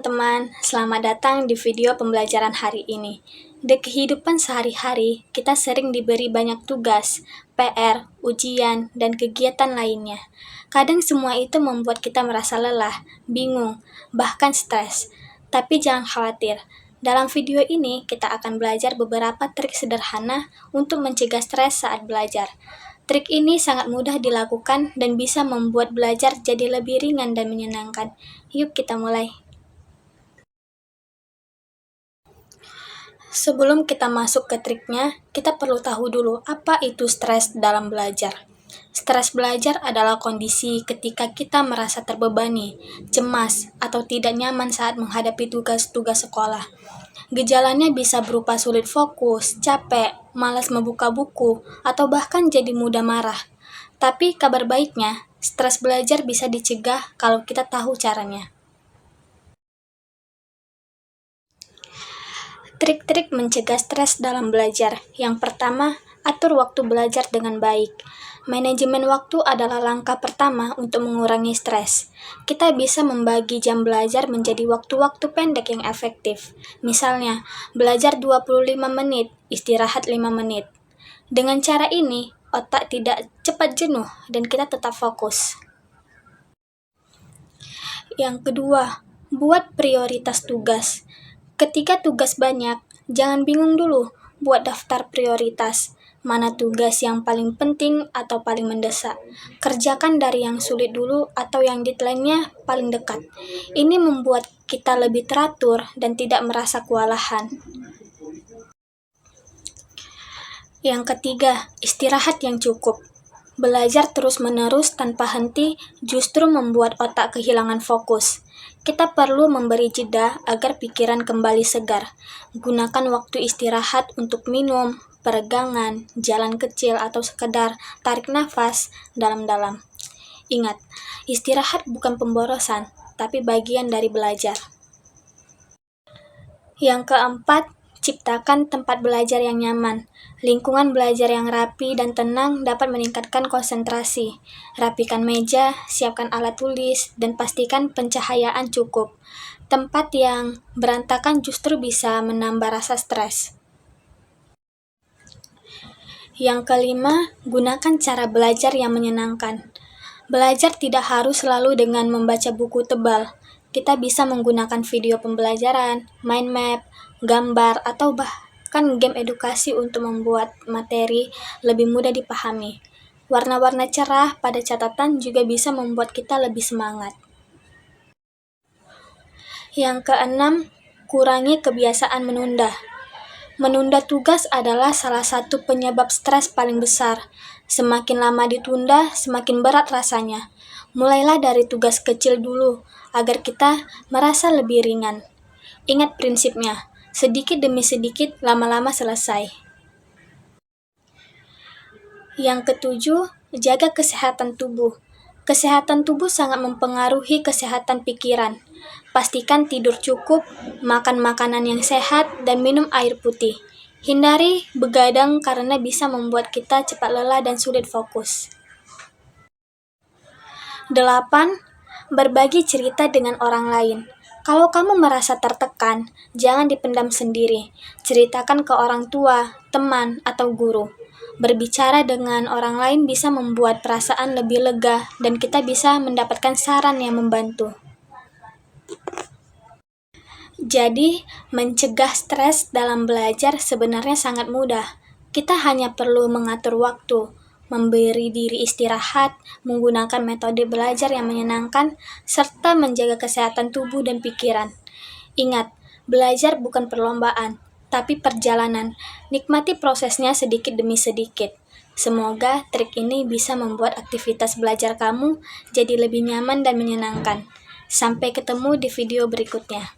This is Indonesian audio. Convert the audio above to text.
teman-teman, selamat datang di video pembelajaran hari ini. Di kehidupan sehari-hari, kita sering diberi banyak tugas, PR, ujian, dan kegiatan lainnya. Kadang semua itu membuat kita merasa lelah, bingung, bahkan stres. Tapi jangan khawatir, dalam video ini kita akan belajar beberapa trik sederhana untuk mencegah stres saat belajar. Trik ini sangat mudah dilakukan dan bisa membuat belajar jadi lebih ringan dan menyenangkan. Yuk kita mulai. Sebelum kita masuk ke triknya, kita perlu tahu dulu apa itu stres dalam belajar. Stres belajar adalah kondisi ketika kita merasa terbebani, cemas, atau tidak nyaman saat menghadapi tugas-tugas sekolah. Gejalanya bisa berupa sulit fokus, capek, malas membuka buku, atau bahkan jadi mudah marah. Tapi kabar baiknya, stres belajar bisa dicegah kalau kita tahu caranya. Trik-trik mencegah stres dalam belajar. Yang pertama, atur waktu belajar dengan baik. Manajemen waktu adalah langkah pertama untuk mengurangi stres. Kita bisa membagi jam belajar menjadi waktu-waktu pendek yang efektif. Misalnya, belajar 25 menit, istirahat 5 menit. Dengan cara ini, otak tidak cepat jenuh dan kita tetap fokus. Yang kedua, buat prioritas tugas. Ketika tugas banyak, jangan bingung dulu, buat daftar prioritas. Mana tugas yang paling penting atau paling mendesak. Kerjakan dari yang sulit dulu atau yang deadline-nya paling dekat. Ini membuat kita lebih teratur dan tidak merasa kewalahan. Yang ketiga, istirahat yang cukup. Belajar terus-menerus tanpa henti justru membuat otak kehilangan fokus. Kita perlu memberi jeda agar pikiran kembali segar. Gunakan waktu istirahat untuk minum, peregangan, jalan kecil, atau sekedar tarik nafas dalam-dalam. Ingat, istirahat bukan pemborosan, tapi bagian dari belajar. Yang keempat, ciptakan tempat belajar yang nyaman. Lingkungan belajar yang rapi dan tenang dapat meningkatkan konsentrasi. Rapikan meja, siapkan alat tulis, dan pastikan pencahayaan cukup. Tempat yang berantakan justru bisa menambah rasa stres. Yang kelima, gunakan cara belajar yang menyenangkan. Belajar tidak harus selalu dengan membaca buku tebal. Kita bisa menggunakan video pembelajaran, mind map, gambar, atau bahkan game edukasi untuk membuat materi lebih mudah dipahami. Warna-warna cerah pada catatan juga bisa membuat kita lebih semangat. Yang keenam, kurangi kebiasaan menunda. Menunda tugas adalah salah satu penyebab stres paling besar. Semakin lama ditunda, semakin berat rasanya. Mulailah dari tugas kecil dulu, agar kita merasa lebih ringan. Ingat prinsipnya, sedikit demi sedikit, lama-lama selesai. Yang ketujuh, jaga kesehatan tubuh. Kesehatan tubuh sangat mempengaruhi kesehatan pikiran. Pastikan tidur cukup, makan makanan yang sehat, dan minum air putih. Hindari begadang karena bisa membuat kita cepat lelah dan sulit fokus. 8. Berbagi cerita dengan orang lain. Kalau kamu merasa tertekan, jangan dipendam sendiri. Ceritakan ke orang tua, teman, atau guru. Berbicara dengan orang lain bisa membuat perasaan lebih lega dan kita bisa mendapatkan saran yang membantu. Jadi, mencegah stres dalam belajar sebenarnya sangat mudah. Kita hanya perlu mengatur waktu, memberi diri istirahat, menggunakan metode belajar yang menyenangkan, serta menjaga kesehatan tubuh dan pikiran. Ingat, belajar bukan perlombaan, tapi perjalanan. Nikmati prosesnya sedikit demi sedikit. Semoga trik ini bisa membuat aktivitas belajar kamu jadi lebih nyaman dan menyenangkan. Sampai ketemu di video berikutnya.